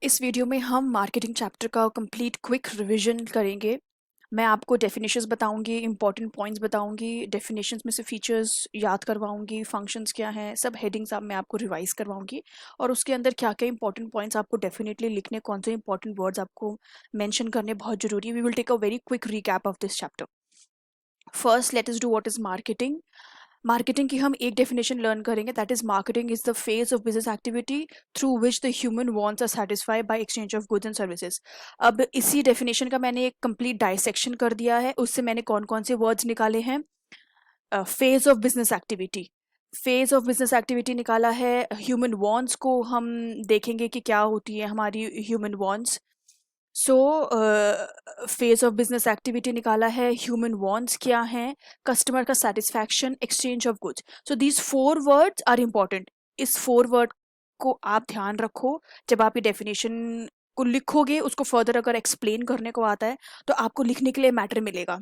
इस वीडियो में हम मार्केटिंग चैप्टर का कंप्लीट क्विक रिवीजन करेंगे। मैं आपको डेफिनेशंस बताऊंगी, इंपॉर्टेंट पॉइंट्स बताऊंगी, डेफिनेशंस में से फीचर्स याद करवाऊंगी, फंक्शंस क्या हैं, सब हेडिंग्स आप मैं आपको रिवाइज करवाऊंगी और उसके अंदर क्या क्या इंपॉर्टेंट पॉइंट्स आपको डेफिनेटली लिखने, कौन से इंपॉर्टेंट वर्ड्स आपको मेंशन करने बहुत जरूरी है। We will take a very quick recap of this chapter. First let us do what is marketing. Marketing की हम एक डेफिनेशन लर्न करेंगे, that is marketing is the phase of business activity through which the human wants are satisfied by exchange of goods and services. अब इसी definition का मैंने एक complete dissection कर दिया है, उससे मैंने कौन कौन से वर्ड्स निकाले हैं। Phase of business activity, phase of business activity निकाला है। ह्यूमन वांट्स को हम देखेंगे कि क्या होती है हमारी human wants. So phase of business activity निकाला है, ह्यूमन वांट्स क्या है, कस्टमर का satisfaction, exchange of goods. So these four words are important. इस फोर वर्ड को आप ध्यान रखो जब आप ये डेफिनेशन को लिखोगे। उसको फर्दर अगर एक्सप्लेन करने को आता है तो आपको लिखने के लिए मैटर मिलेगा।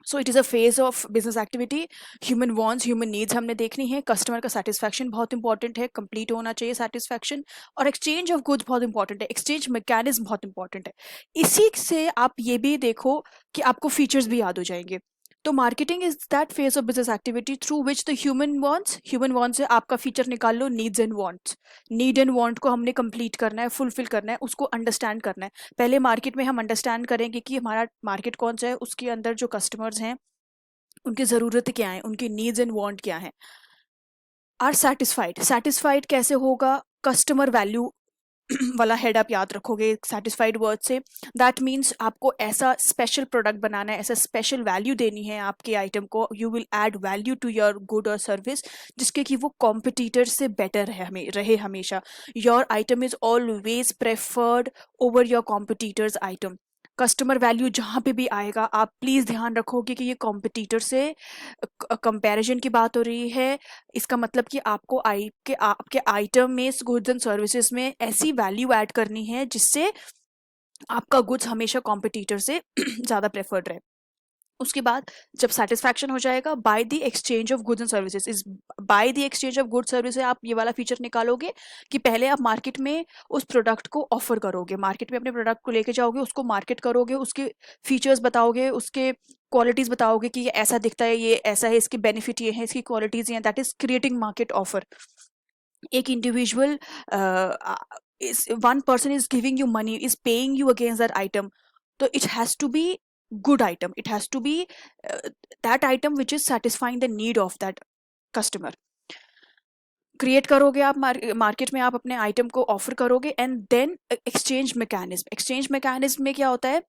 So it is a phase of business activity. Human wants, human needs हमने देखनी है, कस्टमर का सेटिस्फैक्शन बहुत इंपॉर्टेंट है, कंप्लीट होना चाहिए सेटिस्फैक्शन, और एक्सचेंज ऑफ गुड्स बहुत इंपॉर्टेंट है, एक्सचेंज मैकेनिज्म बहुत इंपॉर्टेंट है। इसी से आप ये भी देखो कि आपको फीचर्स भी याद हो जाएंगे। तो marketing is that phase of business activity through which the human wants से आपका फीचर निकाल लो, needs and wants. Need and want को हमने कंप्लीट करना है, फुलफिल करना है, उसको अंडरस्टैंड करना है। पहले मार्केट में हम अंडरस्टैंड करेंगे कि हमारा मार्केट कौन सा है, उसके अंदर जो कस्टमर्स हैं उनकी ज़रूरत क्या है, उनकी नीड्स एंड वांट क्या है। आर सेटिस्फाइड, सेटिस्फाइड कैसे होगा, कस्टमर वैल्यू वाला हेड आप याद रखोगे सेटिस्फाइड वर्ड से। दैट मीन्स आपको ऐसा स्पेशल प्रोडक्ट बनाना है, ऐसा स्पेशल वैल्यू देनी है आपके आइटम को। You will add value to your good और सर्विस जिसके कि वो कॉम्पिटिटर से बेटर है, हमें रहे हमेशा। Your item is always preferred over your competitors item. Customer value जहाँ पे भी आएगा आप प्लीज़ ध्यान रखोगे कि ये कॉम्पिटिटर से कंपैरिजन की बात हो रही है। इसका मतलब कि आपको आपके आइटम में, गुड्स एंड सर्विसेज में ऐसी वैल्यू ऐड करनी है जिससे आपका गुड्स हमेशा कॉम्पिटिटर से ज़्यादा प्रेफर्ड रहे। उसके बाद जब सेटिस्फैक्शन हो जाएगा, by the exchange of goods and services, इस by the exchange of goods service आप ये वाला फीचर निकालोगे कि पहले आप मार्केट में उस प्रोडक्ट को ऑफर करोगे, मार्केट में अपने प्रोडक्ट को लेके जाओगे, उसको मार्केट करोगे, उसके फीचर्स बताओगे, उसके क्वालिटीज बताओगे कि ये ऐसा दिखता है, ये ऐसा है, इसके बेनिफिट ये है, इसकी क्वालिटीज ये हैं। That is creating market offer. एक individual, one person is giving you money, is paying you against that item, तो it has to be good item, it has to be that item which is satisfying the need of that customer. Create करोगे आप market में, आप अपने item को offer करोगे, and then exchange mechanism. Exchange mechanism में क्या होता है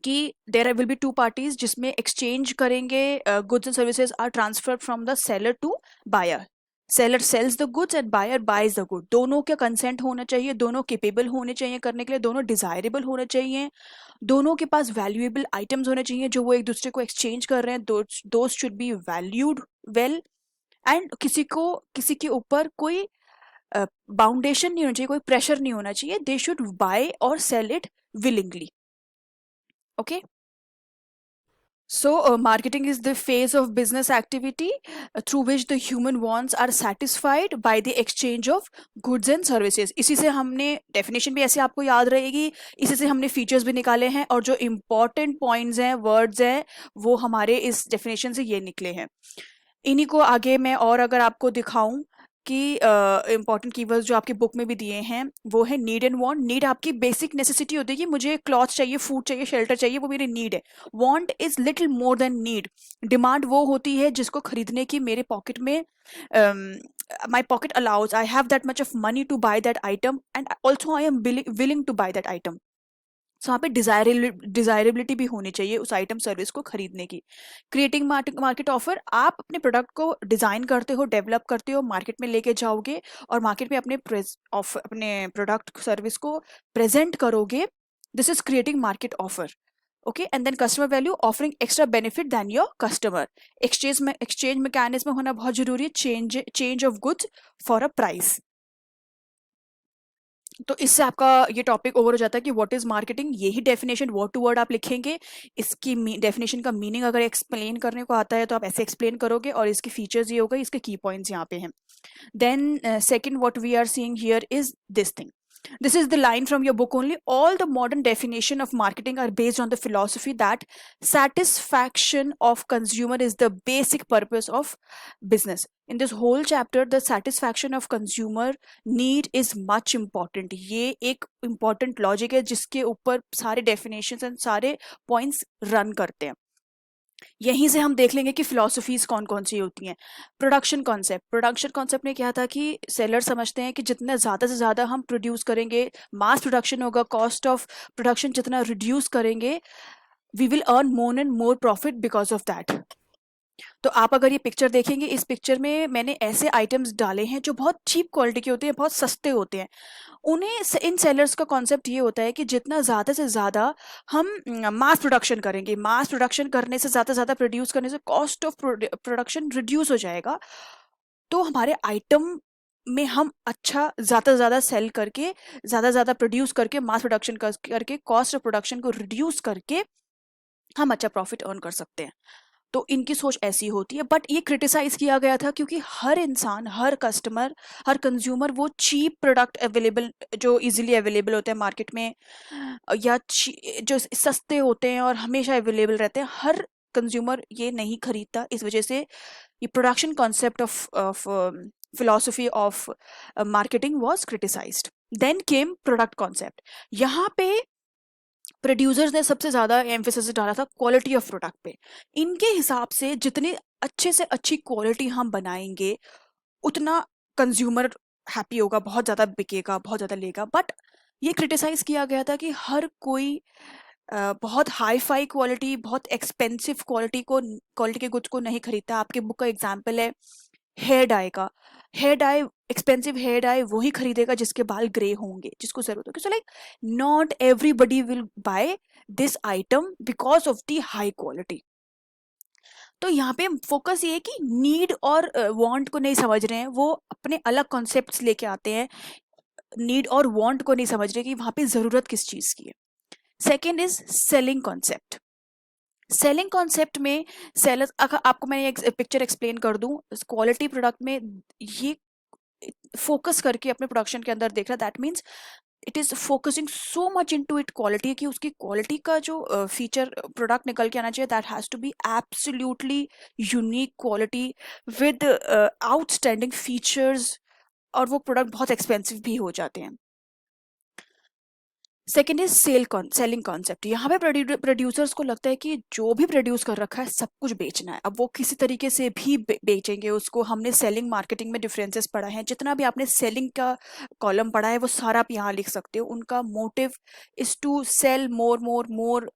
कि there will be two parties जिसमें एक्सचेंज करेंगे, goods and services are transferred from the seller to buyer. Seller sells the goods and buyer buys the good. दोनों का consent होना चाहिए, दोनों केपेबल होने चाहिए करने के लिए, दोनों डिजायरेबल होने चाहिए, दोनों के पास वैल्यूएबल आइटम्स होने चाहिए जो वो एक दूसरे को एक्सचेंज कर रहे हैं। Those should be valued well, and किसी के ऊपर कोई बाउंडेशन नहीं होना चाहिए, कोई प्रेशर नहीं होना चाहिए। दे शुड बाय और sell it willingly. Okay, so marketing is the phase of business activity through which the human wants are satisfied by the exchange of goods and services. इसी से हमने डेफिनेशन भी ऐसे आपको याद रहेगी, इसी से हमने फीचर्स भी निकाले हैं, और जो इम्पोर्टेंट पॉइंट्स हैं, वर्ड्स हैं, वो हमारे इस डेफिनेशन से ये निकले हैं। इन्हीं को आगे मैं और अगर आपको दिखाऊं कि इम्पॉर्टेंट कीवर्ड्स जो आपकी बुक में भी दिए हैं, वो है नीड एंड वांट। नीड आपकी बेसिक नेसेसिटी होती है कि मुझे क्लॉथ चाहिए, फूड चाहिए, शेल्टर चाहिए, वो मेरी नीड है। Want is little more than need. Demand वो होती है जिसको खरीदने की मेरे पॉकेट में, my pocket allows, I have that much of money to buy that item, and also I am willing to buy that item. So यहाँ पे डिजायरेबिलिटी भी होनी चाहिए उस आइटम सर्विस को खरीदने की। क्रिएटिंग मार्केट ऑफर, आप अपने प्रोडक्ट को डिजाइन करते हो, डेवलप करते हो, मार्केट में लेके जाओगे और मार्केट में अपने प्रोडक्ट सर्विस को प्रेजेंट करोगे। This is creating market offer. Okay, and then customer value, offering extra benefit then your customer. Exchange mechanism होना बहुत जरूरी है, change of goods for a price. तो इससे आपका ये टॉपिक ओवर हो जाता है कि व्हाट इज मार्केटिंग। यही डेफिनेशन वर्ड टू वर्ड आप लिखेंगे। इसकी डेफिनेशन का मीनिंग अगर एक्सप्लेन करने को आता है तो आप ऐसे एक्सप्लेन करोगे, और इसके फीचर्स ये होगा, इसके की पॉइंट्स यहाँ पे हैं। Then second what we are seeing here is this thing, This is the line from your book only. All the modern definition of marketing are based on the philosophy that satisfaction of consumer is the basic purpose of business. In this whole chapter, the satisfaction of consumer need is much important. ये एक important logic है जिसके ऊपर सारे definitions and सारे points run करते हैं. यहीं से हम देख लेंगे कि फिलॉसफीज कौन कौन सी होती हैं. प्रोडक्शन कॉन्सेप्ट में क्या था कि सेलर समझते हैं कि जितना ज़्यादा से ज़्यादा हम प्रोड्यूस करेंगे, मास प्रोडक्शन होगा, कॉस्ट ऑफ प्रोडक्शन जितना रिड्यूस करेंगे, we will earn more and more profit because of that. तो आप अगर ये पिक्चर देखेंगे, इस पिक्चर में मैंने ऐसे आइटम्स डाले हैं जो बहुत चीप क्वालिटी के होते हैं, बहुत सस्ते होते हैं. उन्हें इन सेलर्स का कॉन्सेप्ट ये होता है कि जितना ज़्यादा से ज़्यादा हम मास प्रोडक्शन करेंगे, मास प्रोडक्शन करने से ज़्यादा प्रोड्यूस करने से कॉस्ट ऑफ प्रोडक्शन रिड्यूस हो जाएगा. तो हमारे आइटम में हम अच्छा ज़्यादा से ज़्यादा सेल करके, ज़्यादा प्रोड्यूस करके, मास प्रोडक्शन करके, कॉस्ट ऑफ प्रोडक्शन को रिड्यूस करके हम अच्छा प्रॉफिट अर्न कर सकते हैं. तो इनकी सोच ऐसी होती है. बट ये क्रिटिसाइज किया गया था क्योंकि हर इंसान, हर कस्टमर, हर कंज्यूमर वो चीप प्रोडक्ट अवेलेबल, जो इजीली अवेलेबल होते हैं मार्केट में, या जो सस्ते होते हैं और हमेशा अवेलेबल रहते हैं, हर कंज्यूमर ये नहीं खरीदता. इस वजह से ये production concept of philosophy of marketing was criticized. Then came product concept. यहाँ पे प्रोड्यूसर्स ने सबसे ज़्यादा एम्फेसिस डाला था क्वालिटी ऑफ प्रोडक्ट पे. इनके हिसाब से जितनी अच्छे से अच्छी क्वालिटी हम बनाएंगे उतना कंज्यूमर हैप्पी होगा, बहुत ज़्यादा बिकेगा, बहुत ज़्यादा लेगा. बट ये क्रिटिसाइज किया गया था कि हर कोई बहुत हाई फाई क्वालिटी, बहुत एक्सपेंसिव क्वालिटी के गुड्स को नहीं खरीदता. आपके बुक का एग्जाम्पल है हेयर डाई का. Hair dye, expensive hair dye वही खरीदेगा जिसके बाल ग्रे होंगे, जिसको जरूरत होगी. So like not everybody will buy this item because of the high quality. तो यहाँ पे फोकस ये है कि नीड और वांट को नहीं समझ रहे हैं, वो अपने अलग कॉन्सेप्ट्स लेके आते हैं. नीड और वांट को नहीं समझ रहे कि वहाँ पे जरूरत किस चीज की है. Second is selling concept. Selling concept में सेलर, अगर आपको मैं एक पिक्चर एक्सप्लेन कर दूं, क्वालिटी प्रोडक्ट में ये फोकस करके अपने प्रोडक्शन के अंदर देख रहा, that means it is focusing so much into it quality कि उसकी क्वालिटी का जो फीचर प्रोडक्ट निकल के आना चाहिए, that has to be absolutely unique quality with outstanding features, और वो प्रोडक्ट बहुत एक्सपेंसिव भी हो जाते हैं. Second is selling concept. यहाँ पे प्रोड्यूसर्स को लगता है कि जो भी प्रोड्यूस कर रखा है सब कुछ बेचना है. अब वो किसी तरीके से भी बेचेंगे उसको. हमने सेलिंग मार्केटिंग में डिफरेंसेस पढ़ा है, जितना भी आपने सेलिंग का कॉलम पढ़ा है वो सारा आप यहाँ लिख सकते हो. उनका motive is to sell more more more.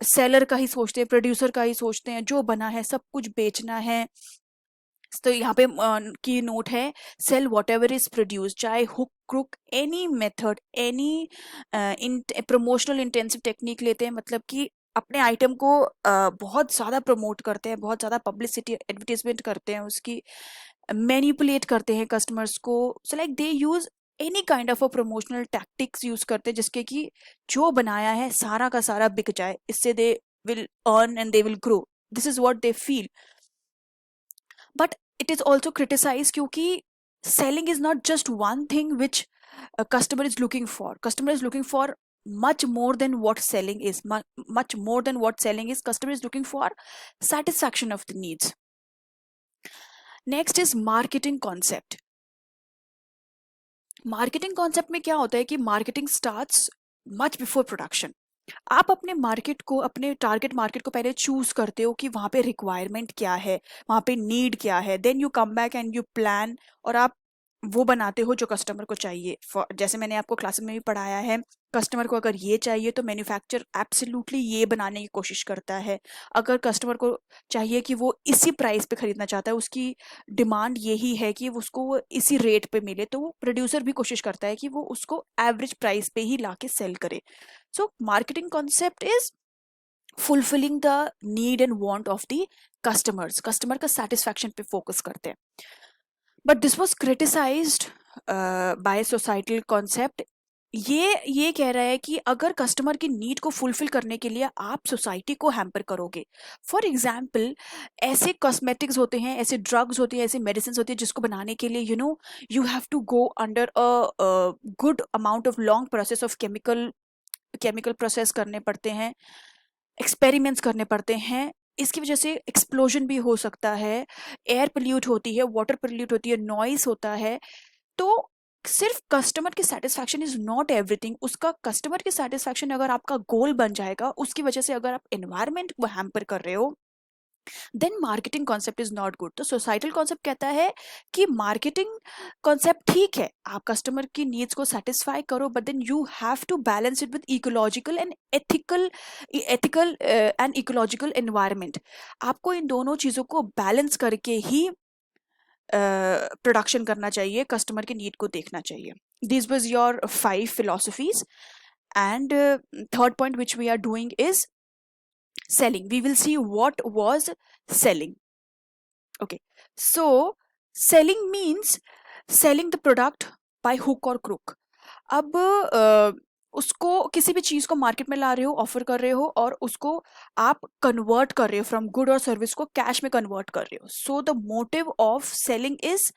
Seller का ही सोचते हैं, प्रोड्यूसर का ही सोचते हैं, जो बना है सब कुछ बेचना है. तो यहाँ पे की नोट है, sell whatever is produce, चाहे hook crook, any method, any promotional intensive technique लेते हैं, मतलब कि अपने आइटम को बहुत ज़्यादा प्रमोट करते हैं, बहुत ज़्यादा पब्लिसिटी एडवर्टीजमेंट करते हैं, उसकी मैनिपुलेट करते हैं कस्टमर्स को. So like they use any kind of a promotional tactics use करते हैं जिसके कि जो बनाया है सारा का सारा बिक जाए, इससे they will earn and they will grow. This is what they feel. But it is also criticized क्योंकि selling is not just one thing which a customer is looking for. Customer is looking for much more than what selling is. Much more than what selling is. Customer is looking for satisfaction of the needs. Next is marketing concept. Marketing concept में क्या होता है कि marketing starts much before production. आप अपने market को, अपने target market को पहले चूज करते हो कि वहाँ पे रिक्वायरमेंट क्या है, वहाँ पे नीड क्या है. Then you come back and you plan, और आप वो बनाते हो जो कस्टमर को चाहिए. जैसे मैंने आपको क्लास में भी पढ़ाया है, कस्टमर को अगर ये चाहिए तो मैन्युफैक्चर एब्सोल्युटली ये बनाने की कोशिश करता है. अगर कस्टमर को चाहिए कि वो इसी प्राइस पे खरीदना चाहता है, उसकी डिमांड यही है कि उसको वो इसी रेट पे मिले, तो वो प्रोड्यूसर भी कोशिश करता है कि वो उसको एवरेज प्राइस पे ही ला के सेल करे. So marketing concept is fulfilling the need and want of the customers. Customer का सेटिस्फैक्शन पे फोकस करते हैं. But this was criticised by societal concept ये कह रहा है कि अगर कस्टमर की नीड को फुलफिल करने के लिए आप सोसाइटी को हैम्पर करोगे। फॉर एग्जाम्पल, ऐसे कॉस्मेटिक्स होते हैं, ऐसे ड्रग्स होती हैं, ऐसे मेडिसिन होती है जिसको बनाने के लिए you have to go under a good amount of long process of chemical process करने पड़ते हैं, एक्सपेरिमेंट्स करने पड़ते हैं। इसकी वजह से एक्सप्लोजन भी हो सकता है, एयर पोल्यूट होती है, वाटर पोल्यूट होती है, नॉइस होता है। तो सिर्फ कस्टमर की सेटिस्फैक्शन इज नॉट एवरीथिंग। उसका कस्टमर की सेटिस्फैक्शन अगर आपका गोल बन जाएगा, उसकी वजह से अगर आप एनवायरनमेंट को हैम्पर कर रहे हो, then marketing concept is not good. तो सोसाइटल कॉन्सेप्ट कहता है कि मार्केटिंग कॉन्सेप्ट ठीक है, आप कस्टमर की नीड्स को सेटिस्फाई करो, but then you have to balance it with ecological and ethical and ecological environment. आपको इन दोनों चीजों को बैलेंस करके ही प्रोडक्शन करना चाहिए, कस्टमर की नीड को देखना चाहिए। This was your 5 philosophies, and third point which we are doing is selling. We will see what was selling. Okay, so selling means selling the product by hook or crook. अब उसको किसी भी चीज को market में ला रहे हो, offer कर रहे हो, और उसको आप कन्वर्ट कर रहे हो, फ्रॉम गुड और सर्विस को कैश में कन्वर्ट कर रहे हो। So the motive of selling is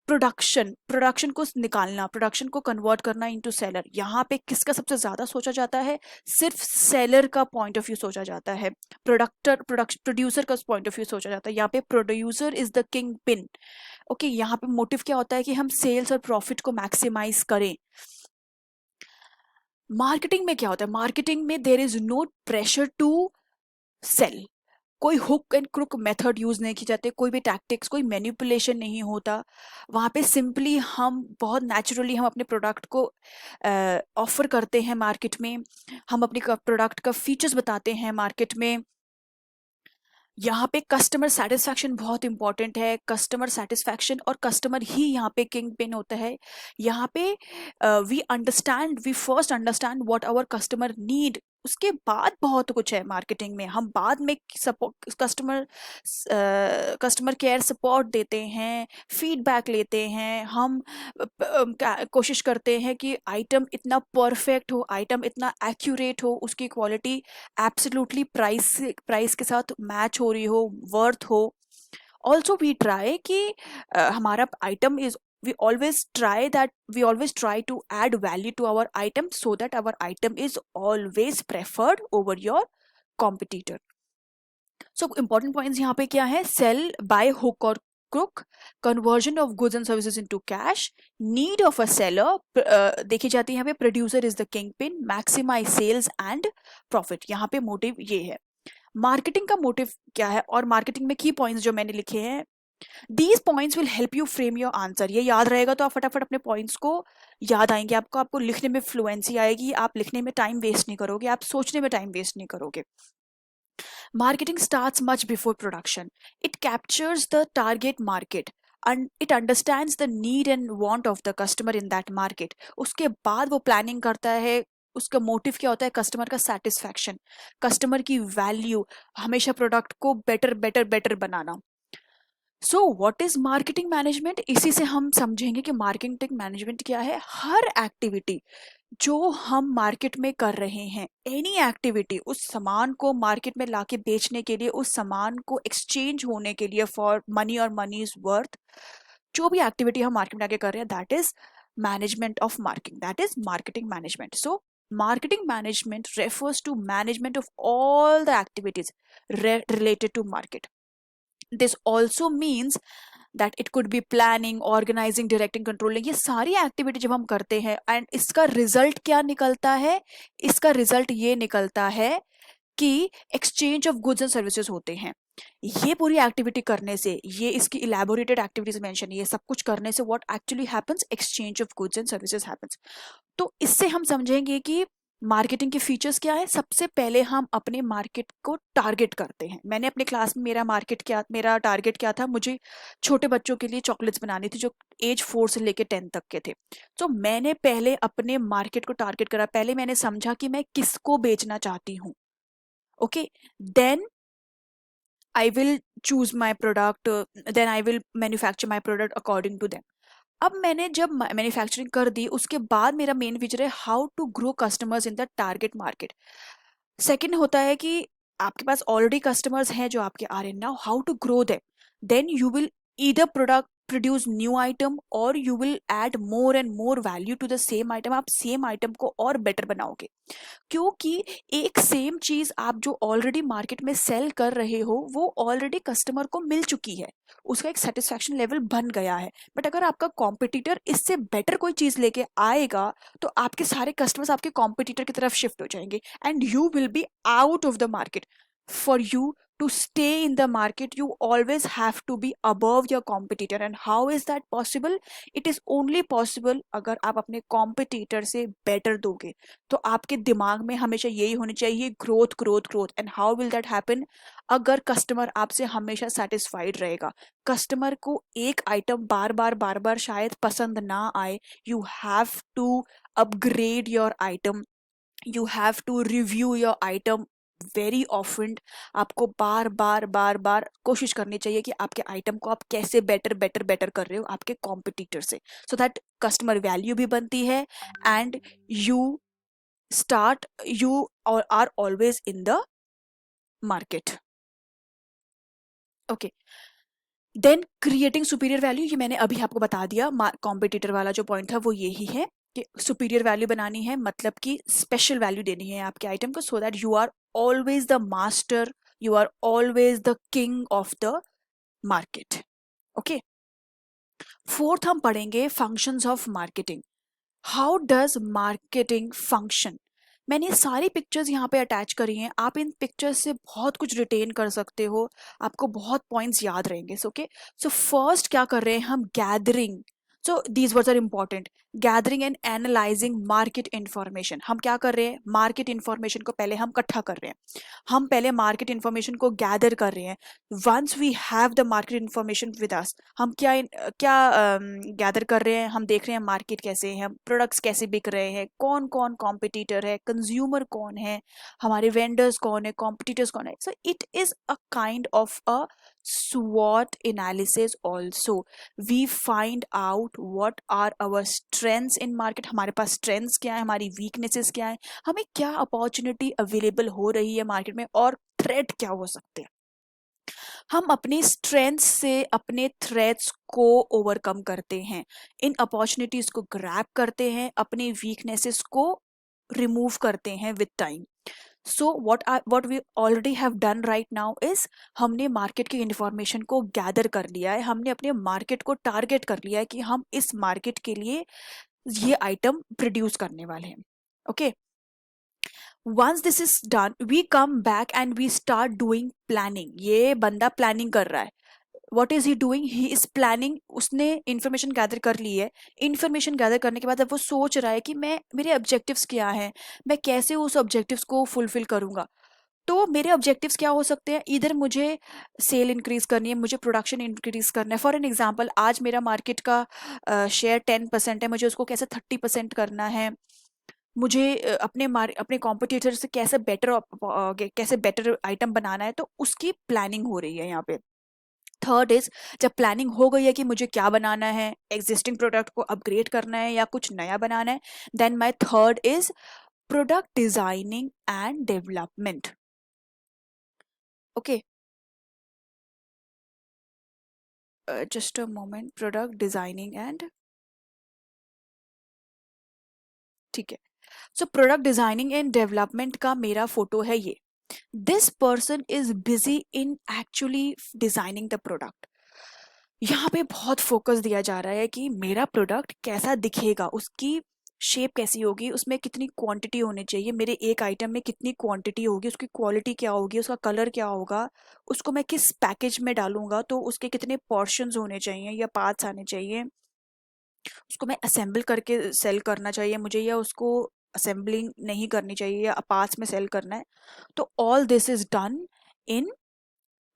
production को निकालना, प्रोडक्शन को कन्वर्ट करना इनटू सेलर। यहाँ पे किसका सबसे ज्यादा सोचा जाता है? सिर्फ सेलर का पॉइंट ऑफ व्यू सोचा जाता है, प्रोड्यूसर का पॉइंट ऑफ व्यू सोचा जाता है। यहाँ पे producer is the king pin. Okay, यहाँ पे मोटिव क्या होता है कि हम सेल्स और प्रॉफिट को मैक्सिमाइज करें। मार्केटिंग में क्या होता है? मार्केटिंग में there is no pressure to sell, कोई hook and crook method use नहीं की जाते, कोई भी टैक्टिक्स, कोई मैनिपुलेशन नहीं होता। वहाँ पे सिंपली हम बहुत नेचुरली हम अपने प्रोडक्ट को ऑफर करते हैं मार्केट में, हम अपने प्रोडक्ट का फीचर्स बताते हैं मार्केट में। यहाँ पे कस्टमर सेटिस्फैक्शन बहुत इंपॉर्टेंट है। कस्टमर सेटिस्फैक्शन और कस्टमर ही यहाँ पे किंग पिन होता है। यहाँ पे we first understand what our customer need, उसके बाद बहुत कुछ है मार्केटिंग में। हम बाद में कस्टमर केयर सपोर्ट देते हैं, फीडबैक लेते हैं, हम कोशिश करते हैं कि आइटम इतना परफेक्ट हो, आइटम इतना एक्यूरेट हो, उसकी क्वालिटी एब्सोल्युटली प्राइस के साथ मैच हो रही हो, वर्थ हो। ऑल्सो वी ट्राई कि हमारा item is we always try to add value to our item so that our item is always preferred over your competitor. So important points यहाँ पे क्या है? Sell by hook or crook, conversion of goods and services into cash, need of a seller देखी जाती है यहाँ पे, producer is the kingpin, maximize sales and profit। यहाँ पे मोटिव ये है। मार्केटिंग का मोटिव क्या है और मार्केटिंग में की पॉइंट्स जो मैंने लिखे हैं, these points will help you frame your answer. ये याद रहेगा तो आप फटाफट अपने पॉइंट्स को याद आएंगे, आपको लिखने में फ्लुएंसी आएगी, आप लिखने में टाइम वेस्ट नहीं करोगे, आप सोचने में टाइम वेस्ट नहीं करोगे। Marketing starts much before production. It captures the target market and it understands the need and want of the customer in that market. उसके बाद वो प्लानिंग करता है, उसका मोटिव क्या होता है? कस्टमर का सेटिस्फैक्शन, कस्टमर की वैल्यू, हमेशा प्रोडक्ट को better better better banana. So what is marketing management? इसी से हम समझेंगे कि मार्केटिंग मैनेजमेंट क्या है। हर एक्टिविटी जो हम मार्केट में कर रहे हैं, एनी एक्टिविटी, उस सामान को मार्केट में लाके बेचने के लिए, उस सामान को एक्सचेंज होने के लिए फॉर मनी और मनी इज वर्थ, जो भी एक्टिविटी हम मार्केट में आके कर रहे हैं, that is management of marketing, that is marketing management. So marketing management refers to management of all the activities related to market. This also means that it could be planning, organizing, directing, controlling। ये सारी activity जब हम करते हैं and इसका result क्या निकलता है? इसका रिजल्ट ये निकलता है कि exchange of goods and services होते हैं। ये पूरी एक्टिविटी करने से, ये इसकी इलेबोरेटेड एक्टिविटीज मेंशन, ये सब कुछ करने से what actually happens? Exchange of goods and services happens. तो इससे हम समझेंगे कि मार्केटिंग के फीचर्स क्या है। सबसे पहले हम अपने मार्केट को टारगेट करते हैं। मैंने अपने क्लास में मेरा टारगेट क्या था? मुझे छोटे बच्चों के लिए चॉकलेट्स बनानी थी जो एज 4 से लेके 10 तक के थे। तो मैंने पहले अपने मार्केट को टारगेट करा, पहले मैंने समझा कि मैं किसको बेचना चाहती हूँ। Okay, then I will choose my product, then I will manufacture my product according to them. अब मैंने जब मैन्युफैक्चरिंग कर दी, उसके बाद मेरा मेन फीचर है how to grow customers in the target market. Second होता है कि आपके पास ऑलरेडी कस्टमर्स हैं जो आपके आ रहे हैं, now how to grow them. Then you will either product produce new item और you will add more and more value to the same item. आप सेम आइटम को और बेटर बनाओगे, क्योंकि एक सेम चीज आप जो ऑलरेडी मार्केट में सेल कर रहे हो वो ऑलरेडी कस्टमर को मिल चुकी है, उसका एक सेटिस्फैक्शन लेवल बन गया है। बट अगर आपका कॉम्पिटिटर इससे बेटर कोई चीज लेके आएगा तो आपके सारे कस्टमर्स आपके कॉम्पिटिटर की तरफ शिफ्ट हो जाएंगे and you will be out of the market. For you to stay in the market, you always have to be above your competitor. And how is that possible? It is only possible अगर आप अपने competitor से better दोगे। तो आपके दिमाग में हमेशा यही होनी चाहिए, growth growth growth. And how will that happen? अगर कस्टमर आपसे हमेशा सेटिस्फाइड रहेगा, कस्टमर को एक आइटम बार बार शायद पसंद ना आए, you have to upgrade your item, you have to review your item very often. आपको बार बार कोशिश करनी चाहिए कि आपके आइटम को आप कैसे बेटर बेटर बेटर कर रहे हो आपके कॉम्पिटिटर से, सो दैट कस्टमर वैल्यू भी बनती है and you start you or are always in the market. Okay, then creating superior value, ये मैंने अभी आपको बता दिया। कॉम्पिटिटर वाला जो पॉइंट था वो यही है कि सुपीरियर वैल्यू बनानी है, मतलब कि स्पेशल वैल्यू देनी है आपके आइटम को, so that you are always the master, you are always the king of the market. Okay, fourth हम पढ़ेंगे functions of marketing. How does marketing function? मैंने ये सारी पिक्चर्स यहाँ पे अटैच करी हैं, आप इन पिक्चर्स से बहुत कुछ रिटेन कर सकते हो, आपको बहुत पॉइंट्स याद रहेंगे। सो ओके, सो फर्स्ट क्या कर रहे हैं हम? Gathering. So these words are important, gathering and analysing market information. हम क्या कर रहे हैं? मार्केट इंफॉर्मेशन को पहले हम इकट्ठा कर रहे हैं, हम पहले मार्केट इंफॉर्मेशन को गैदर कर रहे हैं। Once we have the market information with us, हम क्या गैदर कर रहे हैं? हम देख रहे हैं मार्केट कैसे है, प्रोडक्ट्स कैसे बिक रहे हैं, कौन कौन कॉम्पिटिटर है, कंज्यूमर कौन है, हमारे वेंडर्स कौन है, कॉम्पिटिटर्स कौन है। So it is a kind of a SWOT analysis also. We find out what are our strengths in market, हमारे पास strengths क्या है, हमारी weaknesses क्या है, हमें क्या अपॉर्चुनिटी अवेलेबल हो रही है मार्केट में और थ्रेट क्या हो सकते हैं। हम अपनी स्ट्रेंथ से अपने थ्रेट्स को ओवरकम करते हैं, इन अपॉर्चुनिटीज को ग्रैब करते हैं, अपनी वीकनेसेस को रिमूव करते हैं with time. So what we already have done right now is, हमने मार्केट की इंफॉर्मेशन को गैदर कर लिया है, हमने अपने मार्केट को टारगेट कर लिया है कि हम इस मार्केट के लिए ये आइटम प्रोड्यूस करने वाले हैं। Okay, once this is done we come back and we start doing planning। ये बंदा प्लानिंग कर रहा है, what is he doing? He is planning। उसने इंफॉर्मेशन गैदर कर ली है, इंफॉर्मेशन गैदर करने के बाद अब वो सोच रहा है कि मैं, मेरे ऑब्जेक्टिव्स क्या हैं, मैं कैसे उस ऑब्जेक्टिव्स को फुलफिल करूंगा। तो मेरे ऑब्जेक्टिव्स क्या हो सकते हैं? इधर मुझे सेल इंक्रीज करनी है, मुझे प्रोडक्शन इंक्रीज करना है। फॉर एन एग्जांपल, आज मेरा मार्केट का शेयर 10% है, मुझे उसको कैसे 30% करना है, मुझे अपने कॉम्पिटिटर से कैसे बेटर आइटम बनाना है, तो उसकी प्लानिंग हो रही है यहाँ पे। थर्ड इज, जब प्लानिंग हो गई है कि मुझे क्या बनाना है, एग्जिस्टिंग प्रोडक्ट को अपग्रेड करना है या कुछ नया बनाना है, then my third is product designing and development. Okay, just a moment, product designing and, ठीक है। सो प्रोडक्ट डिजाइनिंग एंड डेवलपमेंट का मेरा फोटो है ये। This person is busy in actually designing the product. यहाँ पे बहुत फोकस दिया जा रहा है कि मेरा प्रोडक्ट कैसा दिखेगा, उसकी शेप कैसी होगी, उसमें कितनी क्वांटिटी होनी चाहिए, मेरे एक आइटम में कितनी क्वांटिटी होगी, उसकी क्वालिटी क्या होगी, उसका कलर क्या होगा, उसको मैं किस पैकेज में डालूंगा, तो उसके कितने पोर्शंस होने चाहिए या पार्ट्स आने चाहिए, उसको मैं असेंबल करके सेल करना चाहिए मुझे, या उसको असेंबलिंग नहीं करनी चाहिए या पार्ट्स में सेल करना है। तो all this is done in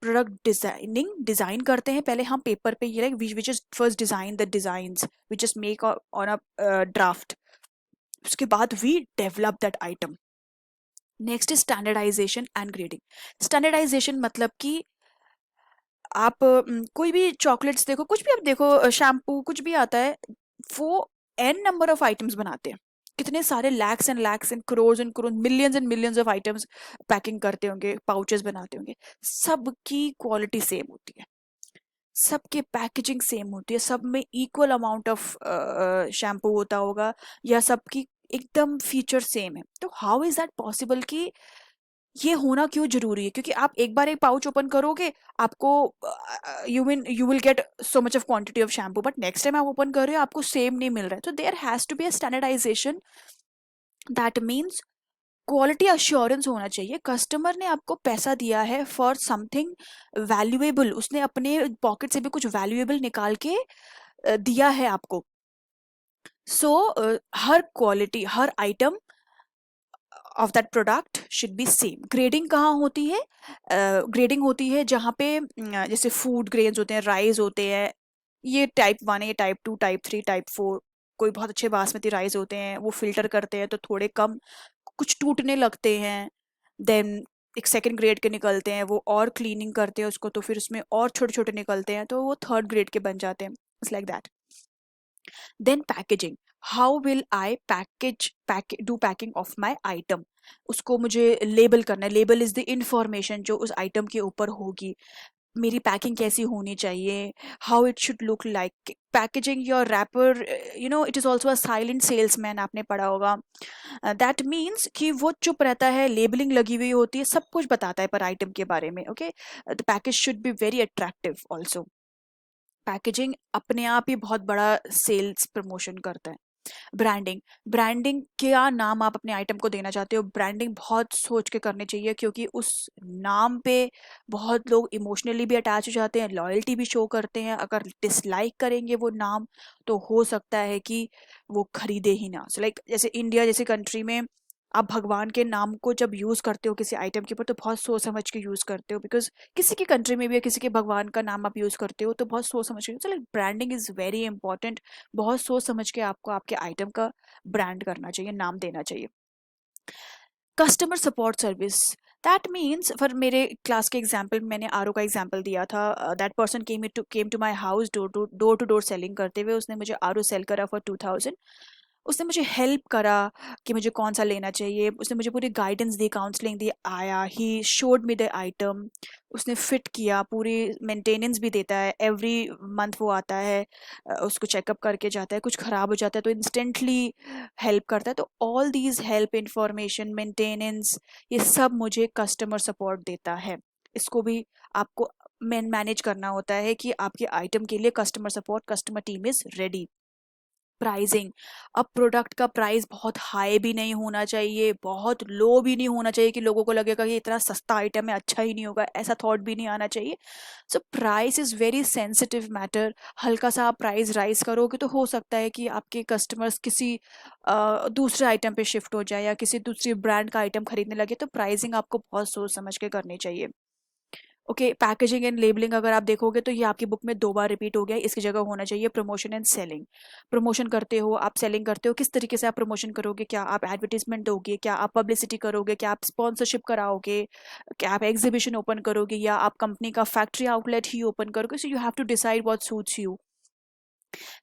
product designing. Design करते हैं पहले हम पेपर पे, ये like we just first design the designs, we just make on a draft, उसके बाद we develop that item. Next is standardisation and grading. Standardisation मतलब कि आप कोई भी चॉकलेट्स देखो, कुछ भी आप देखो, शैम्पू कुछ भी आता है, वो एन नंबर ऑफ आइटम्स बनाते हैं। कितने सारे lakhs and crore millions and millions of items packing करते होंगे, पाउचेस बनाते होंगे। सबकी क्वालिटी सेम होती है, सबके पैकेजिंग सेम होती है, सब में इक्वल अमाउंट ऑफ शैम्पू होता होगा, या सबकी एकदम फीचर सेम है। तो हाउ इज दैट पॉसिबल कि ये होना क्यों जरूरी है? क्योंकि आप एक बार एक पाउच ओपन करोगे, आपको you will get so much of quantity of shampoo, but next time आप ओपन कर रहे हो आपको सेम नहीं मिल रहा है। तो there has to be a standardisation. That means quality assurance होना चाहिए। कस्टमर ने आपको पैसा दिया है फॉर समथिंग वैल्यूएबल, उसने अपने पॉकेट से भी कुछ वैल्यूएबल निकाल के दिया है आपको। सो हर क्वालिटी, हर item of that product should be same. Grading कहाँ होती है? ग्रेडिंग होती है जहाँ पे जैसे फूड ग्रेन्स होते हैं, राइस होते हैं, ये टाइप 1 है, ये टाइप 2, टाइप 3, टाइप 4। कोई बहुत अच्छे बासमती राइस होते हैं, वो फिल्टर करते हैं तो थोड़े कम कुछ टूटने लगते हैं। देन एक सेकंड ग्रेड के निकलते हैं, वो और क्लीनिंग करते हैं उसको, तो फिर उसमें और छोटे छोटे निकलते हैं, तो वो थर्ड ग्रेड के बन जाते हैं। It's like that. Then packaging, how will I do packing of my item? उसको मुझे लेबल करना है। लेबल इज द इंफॉर्मेशन जो उस आइटम के ऊपर होगी। मेरी पैकिंग कैसी होनी चाहिए, how it should look like. Packaging your wrapper, it is also a silent salesman, आपने पढ़ा होगा। दैट मीन्स कि वो चुप रहता है, लेबलिंग लगी हुई होती है, सब कुछ बताता है पर आइटम के बारे में। Okay, the package should be very attractive also. Packaging अपने आप ही बहुत बड़ा सेल्स प्रमोशन करता है। ब्रांडिंग, ब्रांडिंग क्या नाम आप अपने आइटम को देना चाहते हो, ब्रांडिंग बहुत सोच के करनी चाहिए, क्योंकि उस नाम पे बहुत लोग इमोशनली भी अटैच हो जाते हैं, लॉयल्टी भी शो करते हैं। अगर डिसलाइक करेंगे वो नाम, तो हो सकता है कि वो खरीदे ही ना। सो लाइक जैसे इंडिया जैसी कंट्री में आप भगवान के नाम को जब यूज करते हो किसी आइटम के ऊपर, तो बहुत सोच समझ के यूज करते हो, बिकॉज किसी की कंट्री में भी या किसी के भगवान का नाम आप यूज करते हो तो बहुत सोच समझ के। Like branding is very important. बहुत सोच समझ के आपको आपके आइटम का ब्रांड करना चाहिए, नाम देना चाहिए। Customer support service, that means, for मेरे क्लास के एग्जाम्पल, मैंने आरओ का एग्जाम्पल दिया था। That person came to my house, door to door selling करते हुए उसने मुझे आरओ सेल करा फॉर 2000। उसने मुझे हेल्प करा कि मुझे कौन सा लेना चाहिए, उसने मुझे पूरी गाइडेंस दी, काउंसलिंग दी, आया, he showed me the item, उसने फिट किया, पूरी मेंटेनेंस भी देता है, एवरी मंथ वो आता है, उसको चेकअप करके जाता है। कुछ ख़राब हो जाता है तो इंस्टेंटली हेल्प करता है। तो all these help, information, maintenance, ये सब मुझे कस्टमर सपोर्ट देता है। इसको भी आपको मैनेज करना होता है कि आपके आइटम के लिए customer support, customer team is ready. Pricing, अब प्रोडक्ट का प्राइस बहुत हाई भी नहीं होना चाहिए, बहुत लो भी नहीं होना चाहिए कि लोगों को लगेगा कि इतना सस्ता आइटम है, अच्छा ही नहीं होगा, ऐसा थॉट भी नहीं आना चाहिए। So price is very sensitive matter. हल्का सा आप प्राइस राइज करोगे तो हो सकता है कि आपके कस्टमर्स किसी दूसरे आइटम पे शिफ्ट हो जाए या किसी दूसरी ब्रांड का आइटम खरीदने लगे। तो प्राइसिंग आपको बहुत सोच समझ के करनी चाहिए। ओके, पैकेजिंग एंड लेबलिंग अगर आप देखोगे तो ये आपकी बुक में 2 बार रिपीट हो गया है। इसकी जगह होना चाहिए प्रमोशन एंड सेलिंग। प्रमोशन करते हो आप, सेलिंग करते हो, किस तरीके से आप प्रमोशन करोगे? क्या आप एडवर्टीजमेंट दोगे, क्या आप पब्लिसिटी करोगे, क्या आप स्पॉन्सरशिप कराओगे, क्या आप एग्जीबिशन ओपन करोगे, या आप कंपनी का फैक्ट्री आउटलेट ही ओपन करोगे? So you have to decide what suits you.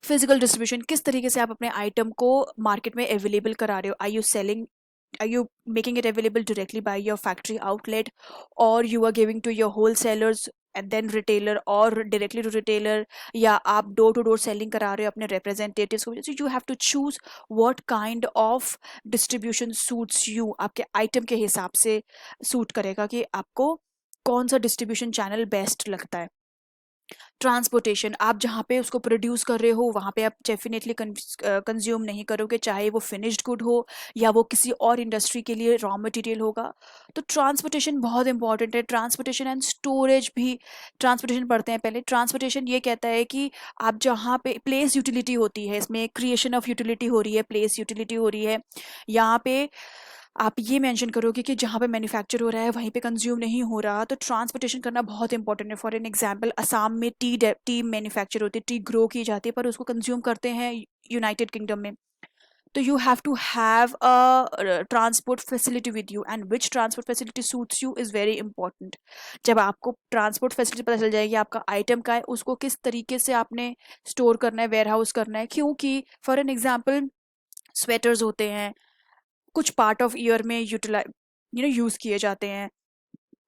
Physical distribution, किस तरीके से आप अपने आइटम को मार्केट में अवेलेबल करा रहे हो? I you selling, are you making it available directly by your factory outlet, or you are giving to your wholesalers and then retailer, or directly to retailer, या आप डोर टू डोर सेलिंग करा रहे हो अपने representatives को? So you have to choose what kind of distribution suits you, आपके item के हिसाब से सूट करेगा कि आपको कौन सा डिस्ट्रीब्यूशन चैनल बेस्ट लगता है। ट्रांसपोर्टेशन, आप जहाँ पे उसको प्रोड्यूस कर रहे हो वहाँ पे आप डेफिनेटली कंज्यूम नहीं करोगे, चाहे वो फिनिश्ड गुड हो या वो किसी और इंडस्ट्री के लिए रॉ मटेरियल होगा। तो ट्रांसपोर्टेशन बहुत इंपॉर्टेंट है। ट्रांसपोर्टेशन एंड स्टोरेज भी। ट्रांसपोर्टेशन पढ़ते हैं पहले। ट्रांसपोर्टेशन ये कहता है कि आप जहाँ पे प्लेस यूटिलिटी होती है, इसमें क्रिएशन ऑफ यूटिलिटी हो रही है, प्लेस यूटिलिटी हो रही है, यहाँ पे आप ये मेंशन करोगे कि जहाँ पे मैन्युफैक्चर हो रहा है वहीं पे कंज्यूम नहीं हो रहा। तो ट्रांसपोर्टेशन करना बहुत इंपॉर्टेंट है। फॉर एन एग्जांपल, असम में टी मैन्युफैक्चर होती है, टी ग्रो की जाती है, पर उसको कंज्यूम करते हैं यूनाइटेड किंगडम में। तो you have to have a transport facility with you, and which transport facility suits you is very important. जब आपको ट्रांसपोर्ट फैसिलिटी पता चल जाएगी आपका आइटम का है, उसको किस तरीके से आपने स्टोर करना है, वेयर हाउस करना है, क्योंकि फॉर एन एग्जाम्पल स्वेटर्स होते हैं, कुछ पार्ट ऑफ ईयर में यूटिलाइज यूज़ किए जाते हैं।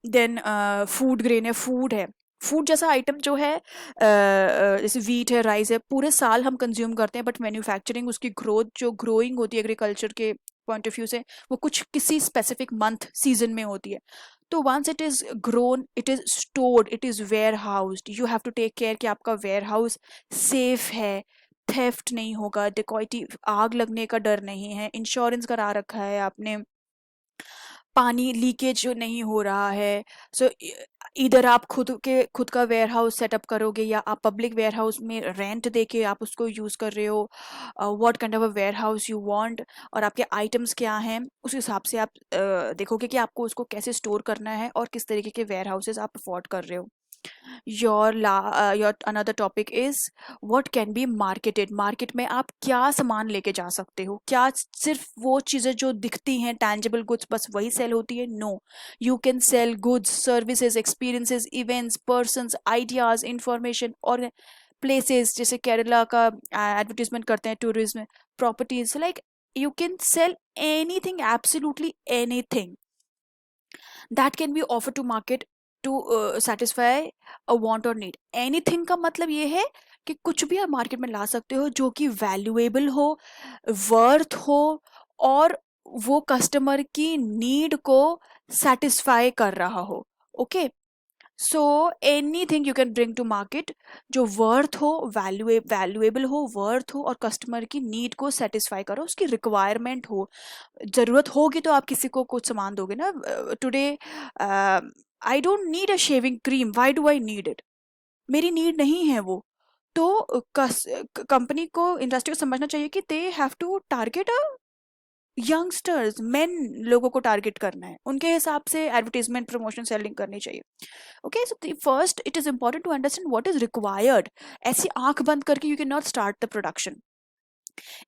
देन फूड ग्रेन है, फूड है, फूड जैसा आइटम जो है जैसे वीट है, राइस है, पूरे साल हम कंज्यूम करते हैं, बट मैन्युफैक्चरिंग उसकी ग्रोथ जो ग्रोइंग होती है एग्रीकल्चर के पॉइंट ऑफ व्यू से, वो कुछ किसी स्पेसिफिक मंथ सीजन में होती है। तो once it is grown, it is stored, it is warehoused, you have to take care कि आपका वेयर हाउस सेफ है, थेफ्ट नहीं होगा, डिकॉइटी, आग लगने का डर नहीं है, इंश्योरेंस करा रखा है आपने, पानी लीकेज जो नहीं हो रहा है। सो इधर आप खुद का वेयर हाउस सेटअप करोगे, या आप पब्लिक वेयर हाउस में रेंट दे के आप उसको यूज़ कर रहे हो, what kind of a warehouse you want, और आपके आइटम्स क्या हैं, उस हिसाब से आप देखोगे कि आपको उसको कैसे स्टोर करना है और किस तरीके के वेयर हाउसेस आप अफोर्ड कर रहे हो। Your another topic is what can be marketed. Market में आप क्या सामान लेके जा सकते हो, क्या सिर्फ वो चीज़ें जो दिखती हैं टैंजिबल गुड्स बस वही सेल होती है? No, you can sell goods, services, experiences, events, persons, ideas, information और प्लेसेस, जैसे केरला का एडवर्टीजमेंट करते हैं, tourism, properties, like you can sell anything, absolutely anything that can be offered to market to satisfy a want or need. Anything का मतलब ये है कि कुछ भी आप मार्केट में ला सकते हो जो कि वैल्यूएबल हो, वर्थ हो, और वो कस्टमर की नीड को सेटिस्फाई कर रहा हो। Okay, so anything you can bring to market जो वर्थ हो, वैल्यूएबल हो, वर्थ हो, और कस्टमर की नीड को सेटिस्फाई करो, उसकी रिक्वायरमेंट हो। ज़रूरत होगी तो आप किसी को कुछ सामान दोगे ना। Today I don't need a shaving cream, why do I need it? मेरी नीड नहीं है वो। तो कंपनी को, इंडस्ट्री को समझना चाहिए कि they have to target a youngsters, men लोगों को टारगेट करना है, उनके हिसाब से एडवर्टीजमेंट, प्रमोशन, सेलिंग करनी चाहिए। Okay, so first it is important to understand what is required. ऐसी आंख बंद करके you can not start the production.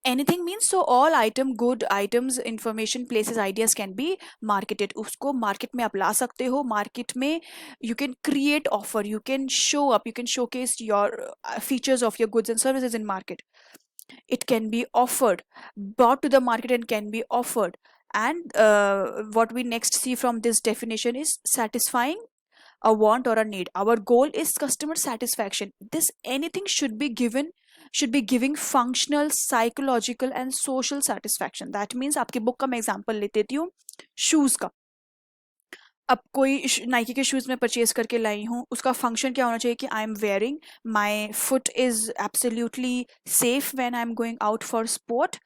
Anything means, so all item, good items, information, places, ideas can be marketed. उसको market में आप ला सकते हो, market में you can create offer, you can show up, you can showcase your features of your goods and services in market. It can be offered, brought to the market and can be offered. And what we next see from this definition is satisfying a want or a need. Our goal is customer satisfaction. This anything should be giving functional, psychological and social satisfaction. That means आपकी book का मैं example ले देती हूँ, shoes का। अब कोई Nike के शूज़ मैं परचेज करके लाई हूँ, उसका फंक्शन क्या होना चाहिए कि I am wearing, my foot is absolutely safe when I am going out for sport.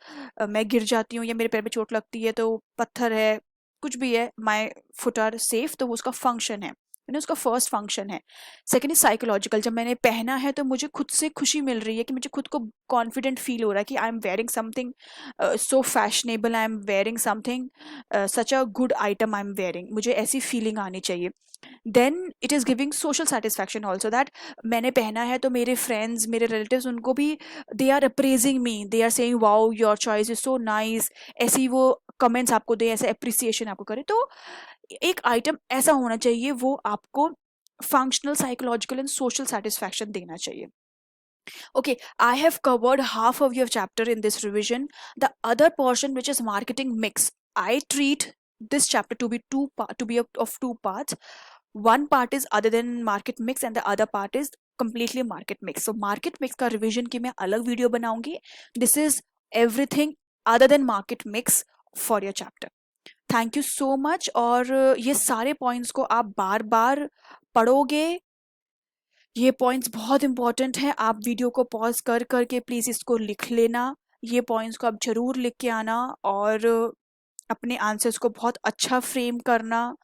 मैं गिर जाती हूँ या मेरे पैर में चोट लगती है, तो पत्थर है, कुछ भी है, माई फुट आर सेफ, तो वो उसका फंक्शन है, उसका फर्स्ट फंक्शन है। सेकेंड इज साइकोलॉजिकल, जब मैंने पहना है तो मुझे खुद से खुशी मिल रही है कि मुझे खुद को कॉन्फिडेंट फील हो रहा है कि I am wearing something so fashionable, I am wearing something, such a good item I am wearing, मुझे ऐसी फीलिंग आनी चाहिए। Then it is giving social satisfaction also, that मैंने पहना है तो मेरे फ्रेंड्स, मेरे रिलेटिव्स, उनको भी they are appraising me, they are saying wow your choice is so nice, ऐसी वो कमेंट्स आपको दे, ऐसे अप्रिसिएशन आपको करे। तो एक आइटम ऐसा होना चाहिए वो आपको functional, psychological and social satisfaction देना चाहिए। Okay, I have covered half of your chapter in this revision. The other portion, which is marketing mix, I treat this chapter to be of two parts. One part is other than market mix, and the other part is completely market mix. So market mix का revision की मैं अलग video बनाऊंगी. This is everything other than market mix for your chapter. Thank you so much. और ये सारे points को आप बार बार पढ़ोगे, ये पॉइंट्स बहुत इंपॉर्टेंट हैं। आप वीडियो को पॉज कर करके प्लीज़ इसको लिख लेना, ये पॉइंट्स को आप ज़रूर लिख के आना, और अपने आंसर्स को बहुत अच्छा फ्रेम करना।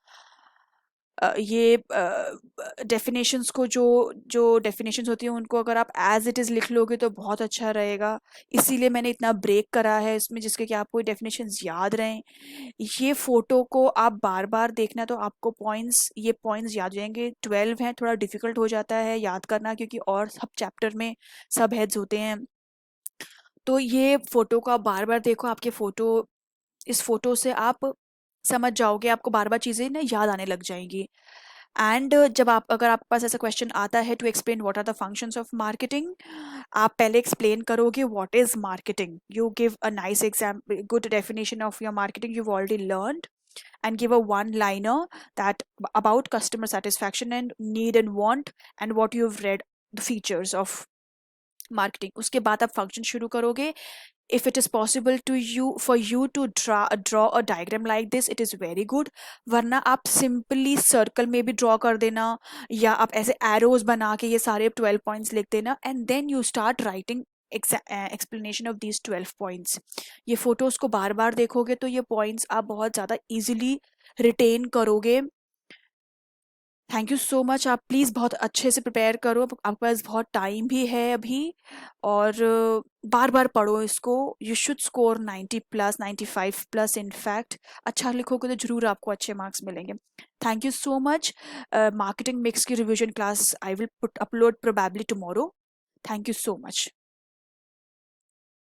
ये डेफिनेशंस को, जो जो डेफिनेशंस होती हैं उनको अगर आप एज इट इज़ लिख लोगे तो बहुत अच्छा रहेगा। इसीलिए मैंने इतना ब्रेक करा है इसमें, जिसके कि आपको डेफिनेशंस याद रहें। ये फ़ोटो को आप बार बार देखना तो आपको ये पॉइंट्स याद जाएंगे। 12 हैं, थोड़ा डिफ़िकल्ट हो जाता है याद करना, क्योंकि और सब चैप्टर में सब हेड्स होते हैं। तो ये फोटो को आप बार बार देखो, आपके फोटो, इस फोटो से आप समझ जाओगे, आपको बार बार चीजें ना याद आने लग जाएंगी। एंड जब आप, अगर आपके पास ऐसा क्वेश्चन आता है to explain what are the functions of marketing, आप पहले एक्सप्लेन करोगे what is marketing, you give a nice example, good definition of your marketing you already learned, and give a one liner that about customer satisfaction and need and want, and what you've read the features of marketing. उसके बाद आप function शुरू करोगे। if it is possible to you for you to draw a diagram like this, it is very good, वरना आप simply circle में भी draw कर देना, या आप ऐसे एरोज बना के ये सारे 12 पॉइंट्स लिख देना, and then you start writing explanation of these 12 points. ये फोटोज को बार बार देखोगे तो ये पॉइंट्स आप बहुत ज़्यादा इजीली रिटेन करोगे। Thank you so much. आप प्लीज़ बहुत अच्छे से प्रिपेयर करो, आपके पास बहुत टाइम भी है अभी, और बार बार पढ़ो इसको। You should score 90 plus, 95 plus in fact. अच्छा लिखोगे तो जरूर आपको अच्छे मार्क्स मिलेंगे। Thank you so much. Marketing mix की revision class I will put upload probably tomorrow. Thank you so much.